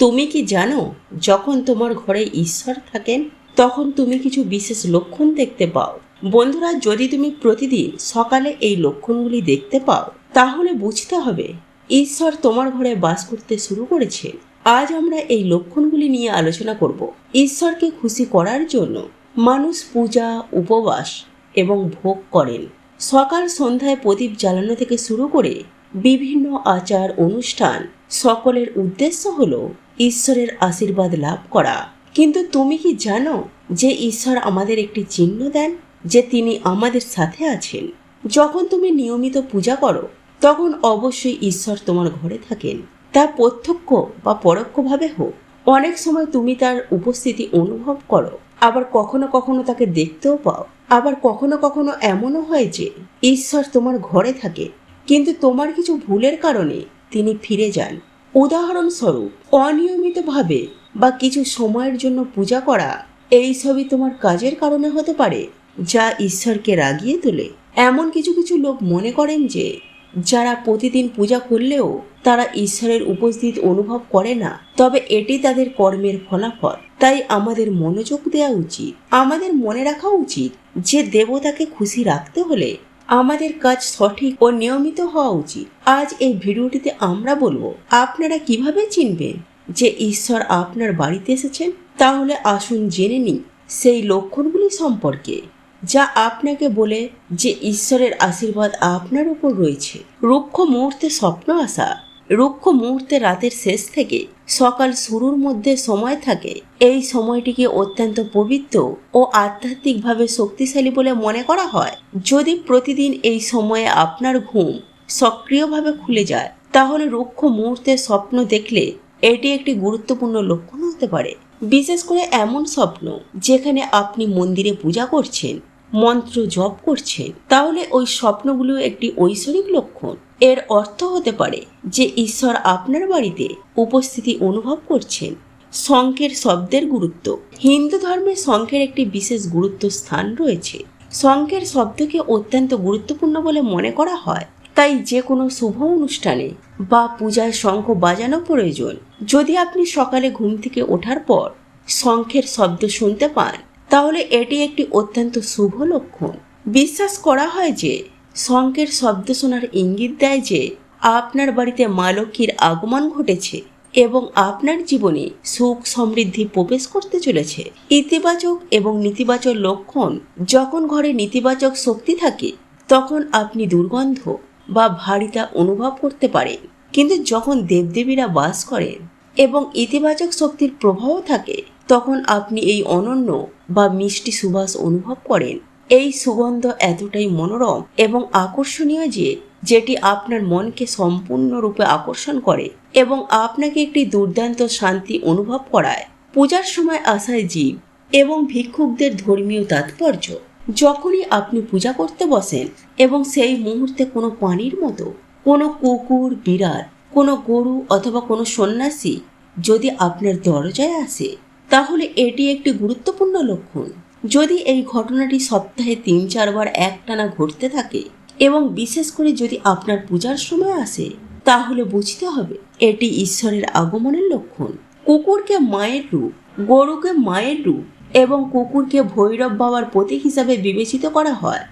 তুমি কি জানো, যখন তোমার ঘরে ঈশ্বর থাকেন তখন তুমি কিছু বিশেষ লক্ষণ দেখতে পাও। বন্ধুরা, যদি তুমি প্রতিদিন সকালে এই লক্ষণগুলি দেখতে পাও তাহলে বুঝতে হবে ঈশ্বর তোমার ঘরে বাস করতে শুরু করেছে। আজ আমরা এই লক্ষণগুলি নিয়ে আলোচনা করব। ঈশ্বরকে খুশি করার জন্য মানুষ পূজা, উপবাস এবং ভোগ করেন। সকাল সন্ধ্যায় প্রদীপ জ্বালানো থেকে শুরু করে বিভিন্ন আচার অনুষ্ঠান, সকলের উদ্দেশ্য হলো ঈশ্বরের আশীর্বাদ লাভ করা। কিন্তু তুমি কি জানো যে ঈশ্বর আমাদের একটি চিহ্ন দেন যে তিনি আমাদের সাথে আছেন? যখন তুমি নিয়মিত পূজা করো তখন অবশ্যই ঈশ্বর তোমার ঘরে থাকেন, তা প্রত্যক্ষ বা পরোক্ষভাবে হোক। অনেক সময় তুমি তার উপস্থিতি অনুভব করো, আবার কখনো কখনো তাকে দেখতেও পাও। আবার কখনো কখনো এমনও হয় যে ঈশ্বর তোমার ঘরে থাকে কিন্তু তোমার কিছু ভুলের কারণে তিনি ফিরে যান। উদাহরণস্বরূপ, অনিয়মিতভাবে বা কিছু সময়ের জন্য পূজা করা, এই সবই তোমার কাজের কারণে হতে পারে যা ঈশ্বরকে রাগিয়ে তোলে। এমন কিছু কিছু লোক মনে করেন যে যারা প্রতিদিন পূজা করলেও তারা ঈশ্বরের উপস্থিতি অনুভব করে না, তবে এটি তাদের কর্মের ফলাফল। তাই আমাদের মনোযোগ দেওয়া উচিত। আমাদের মনে রাখা উচিত যে দেবতাকে খুশি রাখতে হলে আমাদের কাজ সঠিক ও নিয়মিত হওয়া উচিত। আজ এই ভিডিওটিতে আমরা বলবো আপনারা কিভাবে চিনবেন যে ঈশ্বর আপনার বাড়িতে এসেছেন। তাহলে আসুন জেনে নিই সেই লক্ষণগুলি সম্পর্কে যা আপনাকে বলে যে ঈশ্বরের আশীর্বাদ আপনার উপর রয়েছে। রুক্ষ মুহূর্তে স্বপ্ন আসা। রুক্ষ মুহূর্তে রাতের শেষ থেকে সকাল শুরুর মধ্যে সময় থাকে। এই সময়টিকে অত্যন্ত পবিত্র ও আধ্যাত্মিকভাবে শক্তিশালী বলে মনে করা হয়। যদি প্রতিদিন এই সময়ে আপনার ঘুম সক্রিয়ভাবে খুলে যায় তাহলে রুক্ষ মুহূর্তে স্বপ্ন দেখলে এটি একটি গুরুত্বপূর্ণ লক্ষণ হতে পারে। বিশেষ করে এমন স্বপ্ন যেখানে আপনি মন্দিরে পূজা করছেন, মন্ত্র জপ করছেন, তাহলে ওই স্বপ্নগুলো একটি ঐশ্বরিক লক্ষণ। এর অর্থ হতে পারে যে ঈশ্বর আপনার বাড়িতে উপস্থিতি অনুভব করছেন। শঙ্খের শব্দের গুরুত্ব। হিন্দু ধর্মে শঙ্খের একটি বিশেষ গুরুত্ব স্থান রয়েছে। শঙ্খের শব্দকে অত্যন্ত গুরুত্বপূর্ণ বলে মনে করা হয়। তাই যে কোনো শুভ অনুষ্ঠানে বা পূজায় শঙ্খ বাজানো প্রয়োজন। যদি আপনি সকালে ঘুম থেকে ওঠার পর শঙ্খের শব্দ শুনতে পান তাহলে এটি একটি অত্যন্ত শুভ লক্ষণ। বিশ্বাস করা হয় যে শঙ্খের শব্দ শোনার ইঙ্গিত দেয় যে আপনার বাড়িতে মা লক্ষ্মীর আগমন ঘটেছে এবং আপনার জীবনে সুখ সমৃদ্ধি প্রবেশ করতে চলেছে। ইতিবাচক এবং নেতিবাচক লক্ষণ। যখন ঘরে নেতিবাচক শক্তি থাকে তখন আপনি দুর্গন্ধ বা ভারীতা অনুভব করতে পারেন, কিন্তু যখন দেবদেবীরা বাস করেন এবং ইতিবাচক শক্তির প্রভাব থাকে তখন আপনি এই অনন্য বা মিষ্টি সুবাস অনুভব করেন। এই সুগন্ধ এতটাই মনোরম এবং আকর্ষণীয় যে যেটি আপনার মনকে সম্পূর্ণরূপে আকর্ষণ করে এবং আপনাকে একটি দুর্দান্ত শান্তি অনুভব করায়। পূজার সময় আসায় জীব এবং ভিক্ষুকদের ধর্মীয় তাৎপর্য। যখনই আপনি পূজা করতে বসেন এবং সেই মুহূর্তে কোনো প্রাণীর মতো, কোনো কুকুর, বিড়াল, কোনো গরু অথবা কোনো সন্ন্যাসী যদি আপনার দরজায় আসে তাহলে এটি একটি গুরুত্বপূর্ণ লক্ষণ। যদি এই ঘটনাটি সপ্তাহে 3-4 বার একটানা ঘটতে থাকে এবং বিশেষ করে যদি আপনার পূজার সময় আসে তাহলে বুঝতে হবে এটি ঈশ্বরের আগমনের লক্ষণ। কুকুরকে মায়ের রূপ, গরুকে মায়ের রূপ এবং কুকুরকে ভৈরব বাবার প্রতীক হিসাবে বিবেচিত করা হয়।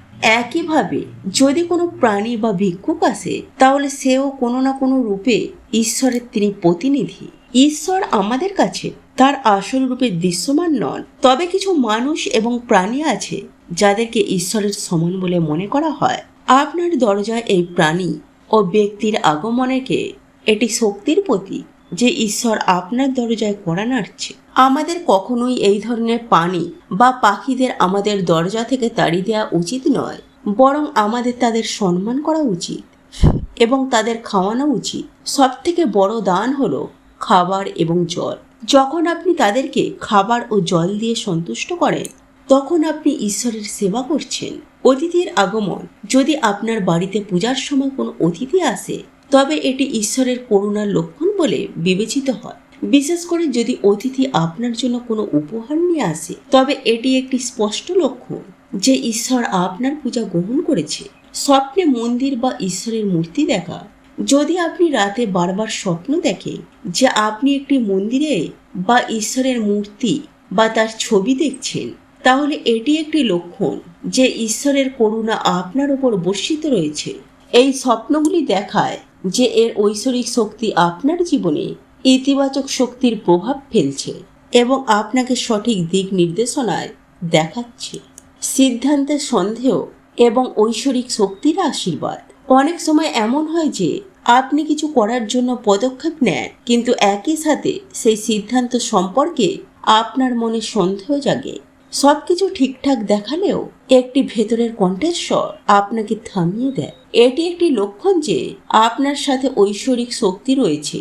একইভাবে যদি কোনো প্রাণী বা ভিক্ষুক আসে তাহলে সেও কোনো না কোনো রূপে ঈশ্বরের তিনি প্রতিনিধি। ঈশ্বর আমাদের কাছে তার আসল রূপে দৃশ্যমান নন, তবে কিছু মানুষ এবং প্রাণী আছে যাদেরকে ঈশ্বরের সমান বলে মনে করা হয়। আপনার দরজায় এই প্রাণী ও ব্যক্তির আগমনকে এটি শক্তির প্রতীক যে ঈশ্বর আপনার দরজায় কড়া নাড়ছে। আমাদের কখনোই এই ধরনের প্রাণী বা পাখিদের আমাদের দরজা থেকে তাড়িয়ে দেওয়া উচিত নয়, বরং আমাদের তাদের সম্মান করা উচিত এবং তাদের খাওয়ানো উচিত। সবথেকে বড় দান হলো খাবার এবং জল। যখন আপনি তাদেরকে খাবার ও জল দিয়ে সন্তুষ্ট করেন তখন আপনি ঈশ্বরের সেবা করছেন। অতিথির আগমন। যদি আপনার বাড়িতে পূজার সময় কোনো অতিথি আসে তবে এটি ঈশ্বরের করুণার লক্ষণ বলে বিবেচিত হয়। বিশেষ করে যদি অতিথি আপনার জন্য কোনো উপহার নিয়ে আসে তবে এটি একটি স্পষ্ট লক্ষণ যে ঈশ্বর আপনার পূজা গ্রহণ করেছে। স্বপ্নে মন্দির বা ঈশ্বরের মূর্তি দেখা। যদি আপনি রাতে বারবার স্বপ্ন দেখেন যে আপনি একটি মন্দিরে বা ঈশ্বরের মূর্তি বা তার ছবি দেখছেন, তাহলে এটি একটি লক্ষণ যে ঈশ্বরের করুণা আপনার উপর বর্ষিত রয়েছে। এই স্বপ্নগুলি দেখায় যে এর ঐশ্বরিক শক্তি আপনার জীবনে ইতিবাচক শক্তির প্রভাব ফেলছে এবং আপনাকে সঠিক দিক নির্দেশনায় দেখাচ্ছে। সিদ্ধান্তের সন্দেহ এবং ঐশ্বরিক শক্তির আশীর্বাদ। অনেক সময় এমন হয় যে আপনি কিছু করার জন্য পদক্ষেপ নেন, কিন্তু একই সাথে সেই সিদ্ধান্ত সম্পর্কে আপনার মনে সন্দেহ জাগে। সবকিছু ঠিকঠাক দেখালেও একটি ভেতরের কণ্ঠস্বর আপনাকে থামিয়ে দেয়। এটি একটি লক্ষণ যে আপনার সাথে ঐশ্বরিক শক্তি রয়েছে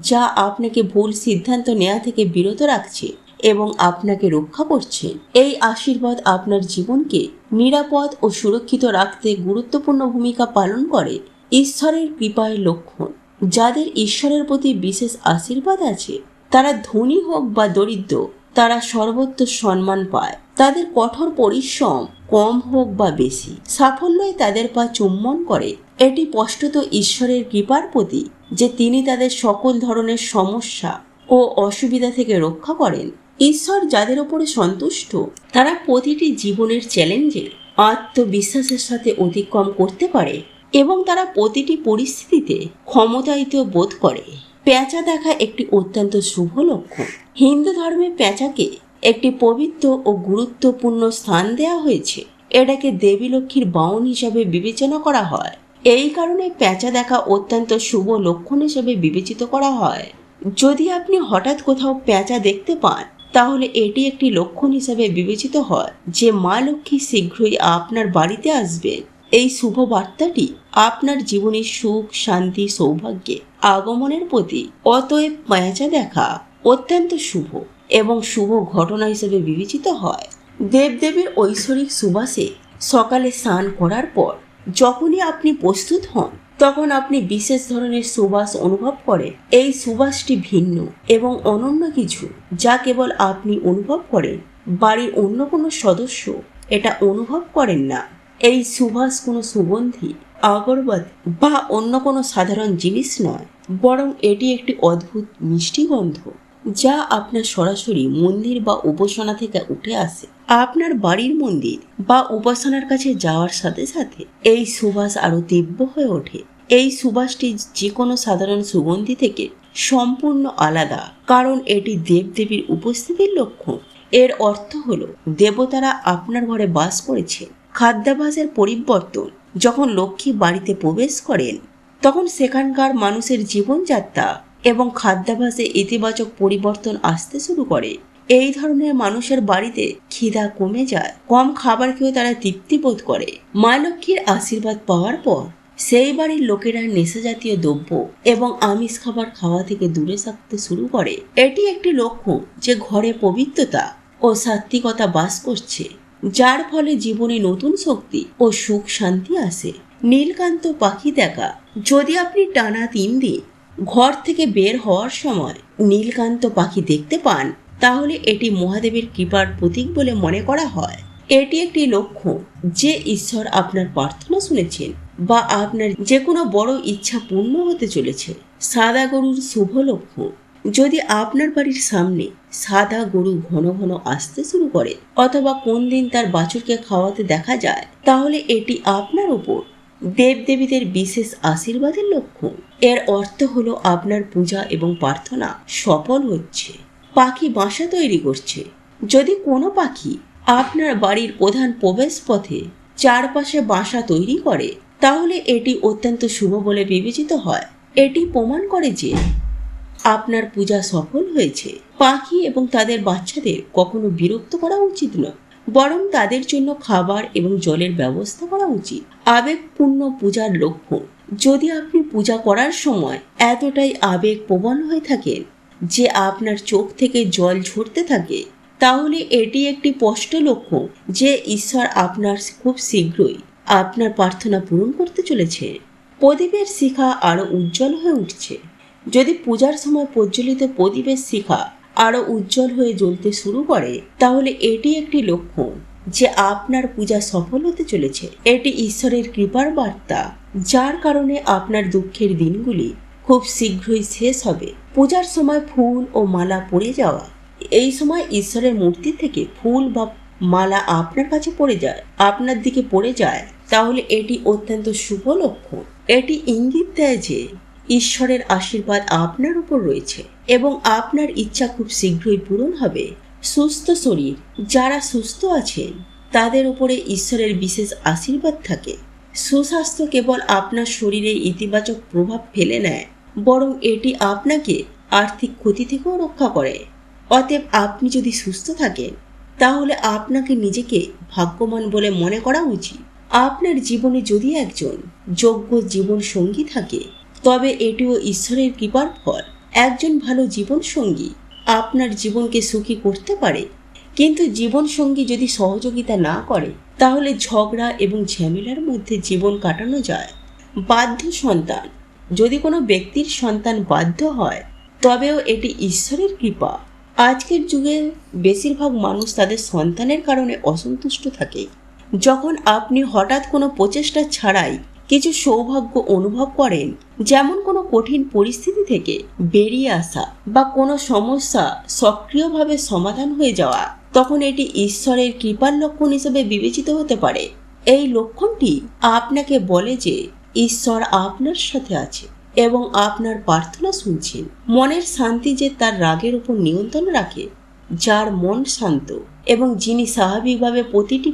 যা আপনাকে ভুল সিদ্ধান্ত নেওয়া থেকে বিরত রাখছে এবং আপনাকে রক্ষা করছে। এই আশীর্বাদ আপনার জীবনকে নিরাপদ ও সুরক্ষিত রাখতে গুরুত্বপূর্ণ ভূমিকা পালন করে। ঈশ্বরের কৃপার লক্ষণ। যাদের ঈশ্বরের প্রতি বিশেষ আশীর্বাদ আছে, তারা ধনী হোক বা দরিদ্র, তারা সর্বত্র সম্মান পায়। তাদের কঠোর পরিশ্রম কম হোক বা বেশি, সাফল্যই তাদের পা চুম্বন করে। এটি স্পষ্টত ঈশ্বরের কৃপার প্রতি যে তিনি তাদের সকল ধরনের সমস্যা ও অসুবিধা থেকে রক্ষা করেন। ঈশ্বর যাদের উপরে সন্তুষ্ট, তারা প্রতিটি জীবনের চ্যালেঞ্জে আত্মবিশ্বাসের সাথে অতিক্রম করতে পারে এবং তারা প্রতিটি পরিস্থিতিতে ক্ষমতায়িত বোধ করে। পেঁচা দেখা একটি অত্যন্ত শুভ লক্ষণ। হিন্দু ধর্মে পেঁচাকে একটি পবিত্র ও গুরুত্বপূর্ণ স্থান দেওয়া হয়েছে। এটাকে দেবী লক্ষ্মীর বাহন হিসাবে বিবেচনা করা হয়। এই কারণে পেঁচা দেখা অত্যন্ত শুভ লক্ষণ হিসেবে বিবেচিত করা হয়। যদি আপনি হঠাৎ কোথাও পেঁচা দেখতে পান, তাহলে এটি একটি লক্ষণ হিসেবে বিবেচিত হয় যে মা লক্ষ্মী শীঘ্রই আপনার বাড়িতে আসবেন। এই শুভ বার্তাটি আপনার জীবনে সুখ, শান্তি, সৌভাগ্যে আগমনের প্রতি। অতএব পেঁচা দেখা অত্যন্ত শুভ এবং শুভ ঘটনা হিসেবে বিবেচিত হয়। দেবদেবীর ঐশ্বরিক সুবাসে সকালে স্নান করার পর যখনই আপনি প্রস্তুত হন, তখন আপনি বিশেষ ধরনের সুবাস অনুভব করেন। এই সুবাসটি ভিন্ন এবং অনন্য কিছু যা কেবল আপনি অনুভব করেন। বাড়ির অন্য কোনো সদস্য এটা অনুভব করেন না। এই সুবাস কোনো সুগন্ধি, আগরবাতি বা অন্য কোনো সাধারণ জিনিস নয়, বরং এটি একটি অদ্ভুত মিষ্টি গন্ধ যা আপনার সরাসরি মন্দির বা উপাসনা থেকে উঠে আসে। আপনার বাড়ির মন্দির বা উপাসনার কাছে যাওয়ার সাথে সাথে এই সুবাস আরো তীব্র হয়ে ওঠে। এই সুবাসটি যে কোনো সাধারণ সুগন্ধি থেকে সম্পূর্ণ আলাদা, কারণ এটি দেবদেবীর উপস্থিতির লক্ষণ। এর অর্থ হলো দেবতারা আপনার ঘরে বাস করেছে। খাদ্যাভ্যাসের পরিবর্তন। যখন লক্ষ্মী বাড়িতে প্রবেশ করেন, তখন সেখানকার মানুষের জীবনযাত্রা এবং খাদ্যাভ্যাসে ইতিবাচক পরিবর্তন আসতে শুরু করে। এই ধরনের মানুষের বাড়িতে খিদা কমে যায়, কম খাবার খেয়ে তারা তৃপ্তি বোধ করে। মা লক্ষ্মীর আশীর্বাদ পাওয়ার পর সেই বাড়ির লোকেরা নেশা জাতীয় দ্রব্য এবং আমিষ খাবার খাওয়া থেকে দূরে থাকতে শুরু করে। এটি একটি লক্ষণ যে ঘরে পবিত্রতা ও সাত্ত্বিকতা বাস করছে, যার ফলে জীবনে নতুন শক্তি ও সুখ শান্তি আসে। নীলকান্ত পাখি দেখা। যদি আপনি টানা 3 দিন ঘর থেকে বের হওয়ার সময় নীলকান্ত পাখি দেখতে পান, তাহলে এটি মহাদেবের কৃপার প্রতীক বলে মনে করা হয়। এটি একটি লক্ষণ যে ঈশ্বর আপনার প্রার্থনা শুনেছেন বা আপনার যে কোনো বড় ইচ্ছা পূর্ণ হতে চলেছে। সাদা গরুর শুভ লক্ষণ। যদি আপনার বাড়ির সামনে সাদা গরু ঘন ঘন আসতে শুরু করে অথবা কোন দিন তার বাছুরকে খাওয়াতে দেখা যায়, তাহলে এটি আপনার উপর দেবদেবীদের বিশেষ আশীর্বাদের লক্ষণ। এর অর্থ হলো আপনার পূজা এবং প্রার্থনা সফল হচ্ছে। পাখি বাসা তৈরি করছে। যদি কোনো পাখি আপনার বাড়ির প্রধান প্রবেশ পথে চারপাশে বাসা তৈরি করে, তাহলে এটি অত্যন্ত শুভ বলে বিবেচিত হয়। এটি প্রমাণ করে যে আপনার পূজা সফল হয়েছে। পাখি এবং তাদের বাচ্চাদের কখনো বিরক্ত করা উচিত নয়, বরং তাদের জন্য খাবার এবং জলের ব্যবস্থা করা উচিত। আবেগপূর্ণ পূজার লক্ষণ। যদি আপনি পূজা করার সময় এতটাই আবেগপ্রবণ হয়ে থাকেন যে আপনার চোখ থেকে জল ঝরতে থাকে, তাহলে এটি একটি স্পষ্ট লক্ষণ যে ঈশ্বর আপনার খুব শীঘ্রই আপনার প্রার্থনা পূরণ করতে চলেছে। প্রদীপের শিখা আরো উজ্জ্বল হয়ে উঠছে। যদি পূজার সময় প্রজ্বলিত প্রদীপের শিখা আরো উজ্জ্বল হয়ে জ্বলতে শুরু করে, তাহলে এটি একটি লক্ষণ যে আপনার পূজা সফল হতে চলেছে। এটি ঈশ্বরের কৃপার বার্তা, যার কারণে আপনার দুঃখের দিনগুলি খুব শীঘ্রই শেষ হবে। পূজার সময় ফুল ও মালা পড়ে যাওয়া, এই সময় ঈশ্বরের মূর্তি থেকে ফুল বা মালা আপনার কাছে পড়ে যায়, আপনার দিকে পড়ে যায়, তাহলে এটি অত্যন্ত শুভ লক্ষণ। এটি ইঙ্গিত দেয় যে ঈশ্বরের আশীর্বাদ আপনার উপর রয়েছে এবং আপনার ইচ্ছা খুব শীঘ্রই পূরণ হবে। সুস্থ শরীর, যারা সুস্থ আছেন তাদের উপরে ঈশ্বরের বিশেষ আশীর্বাদ থাকে। সুস্বাস্থ্য কেবল আপনার শরীরে ইতিবাচক প্রভাব ফেলে নেয়, বরং এটি আপনাকে আর্থিক ক্ষতি থেকেও রক্ষা করে। অতএব আপনি যদি সুস্থ থাকেন তাহলে আপনাকে নিজেকে ভাগ্যবান বলে মনে করা উচিত। আপনার জীবনে যদি একজন যোগ্য জীবন সঙ্গী থাকে তবে এটিও ঈশ্বরের কৃপার ফল। একজন ভালো জীবন সঙ্গী আপনার জীবনকে সুখী করতে পারে, কিন্তু জীবন সঙ্গী যদি সহযোগিতা না করে তাহলে ঝগড়া এবং ঝামেলার মধ্যে জীবন কাটানো যায়। বাধ্য সন্তান, যদি কোনো ব্যক্তির সন্তান বাধ্য হয় তবেও এটি ঈশ্বরের কৃপা। আজকের যুগে বেশিরভাগ মানুষ তাদের সন্তানের কারণে অসন্তুষ্ট থাকে। যখন আপনি হঠাৎ কোনো প্রচেষ্টা ছাড়াই কিছু সৌভাগ্য অনুভব করেন, যেমন কোনো কঠিন পরিস্থিতি থেকে বেরিয়ে আসা বা কোনো সমস্যা সক্রিয়ভাবে সমাধান হয়ে যাওয়া, তখন এটি ঈশ্বরের কৃপার লক্ষণ হিসেবে বিবেচিত হতে পারে। এই লক্ষণটি আপনাকে বলে যে ঈশ্বর আপনার সাথে আছে এবং আপনার প্রার্থনা শুনছেন। মনের শান্তি যে তার রাগের উপর নিয়ন্ত্রণ রাখে, যার মন শান্ত এবং যিনি স্বাভাবিকভাবে প্রতিটি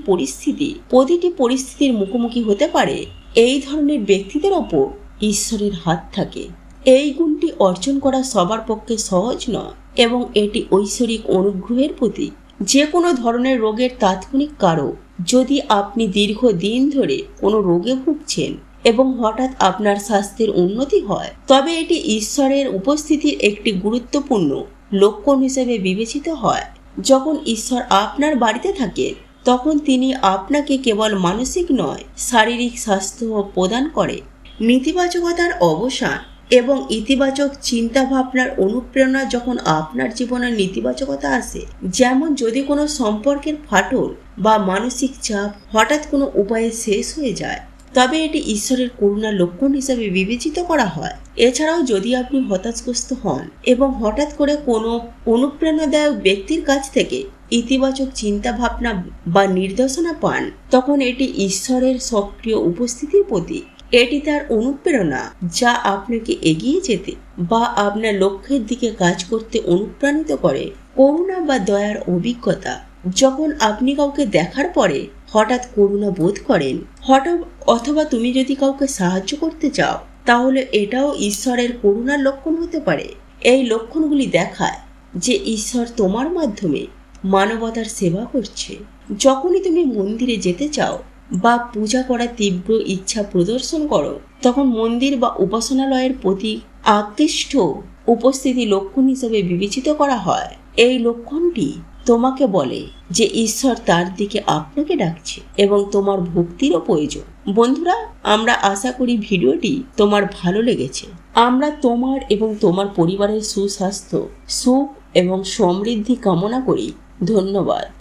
পরিস্থিতির মুখোমুখি হতে পারে, এই ধরনের ব্যক্তিদের ওপর ঈশ্বরের হাত থাকে। এই গুণটি অর্জন করা সবার পক্ষে সহজ নয় এবং এটি ঐশ্বরিক অনুগ্রহের প্রতীক। যে কোনো ধরনের রোগের তাৎক্ষণিক কারক। যদি আপনি দীর্ঘদিন ধরে কোনো রোগে ভুগছেন এবং হঠাৎ আপনার স্বাস্থ্যের উন্নতি হয়, তবে এটি ঈশ্বরের উপস্থিতির একটি গুরুত্বপূর্ণ লক্ষণ হিসেবে বিবেচিত হয়। যখন ঈশ্বর আপনার বাড়িতে থাকেন তখন তিনি আপনাকে কেবল মানসিক নয়, শারীরিক স্বাস্থ্য প্রদান করে। নেতিবাচকতার অবসান এবং ইতিবাচক চিন্তা ভাবনার অনুপ্রেরণা। যখন আপনার জীবনে নেতিবাচকতা আসে, যেমন যদি কোনো সম্পর্কের ফাটল বা মানসিক চাপ হঠাৎ কোনো উপায়ে শেষ হয়ে যায়, তবে এটি ঈশ্বরের করুণার লক্ষণ হিসেবে বিবেচিত করা হয়। এছাড়াও যদি আপনি হতাশগ্রস্ত হন এবং হঠাৎ করে কোনো অনুপ্রেরণাদায়ক ব্যক্তির কাছ থেকে ইতিবাচক চিন্তা ভাবনা বা নির্দেশনা পান, তখন এটি ঈশ্বরের সক্রিয় উপস্থিতির প্রতীক। এটি তার অনুপ্রেরণা, যা আপনাকে এগিয়ে যেতে বা আপনার লক্ষ্যের দিকে কাজ করতে অনুপ্রাণিত করে। করুণা বা দয়ার অভিজ্ঞতা, যখন আপনি কাউকে দেখার পরে হঠাৎ করুণা বোধ করেন, অথবা তুমি যদি কাউকে সাহায্য করতে চাও, তাহলে এটাও ঈশ্বরের করুণার লক্ষণ হতে পারে। এই লক্ষণগুলি দেখায় যে ঈশ্বর তোমার মাধ্যমে মানবতার সেবা করছে। যখনই তুমি মন্দিরে যেতে চাও বা পূজা করার তীব্র ইচ্ছা প্রদর্শন করো, তখন মন্দির বা উপাসনালয়ের প্রতি আকৃষ্ট উপস্থিতি লক্ষণ হিসেবে বিবেচিত করা হয়। এই লক্ষণটি তোমাকে বলে যে ঈশ্বর তার দিকে আপনাকে ডাকছে এবং তোমার ভক্তিরও প্রয়োজন। বন্ধুরা, আমরা আশা করি ভিডিওটি তোমার ভালো লেগেছে। আমরা তোমার এবং তোমার পরিবারের সুস্বাস্থ্য, সুখ এবং সমৃদ্ধি কামনা করি। ধন্যবাদ।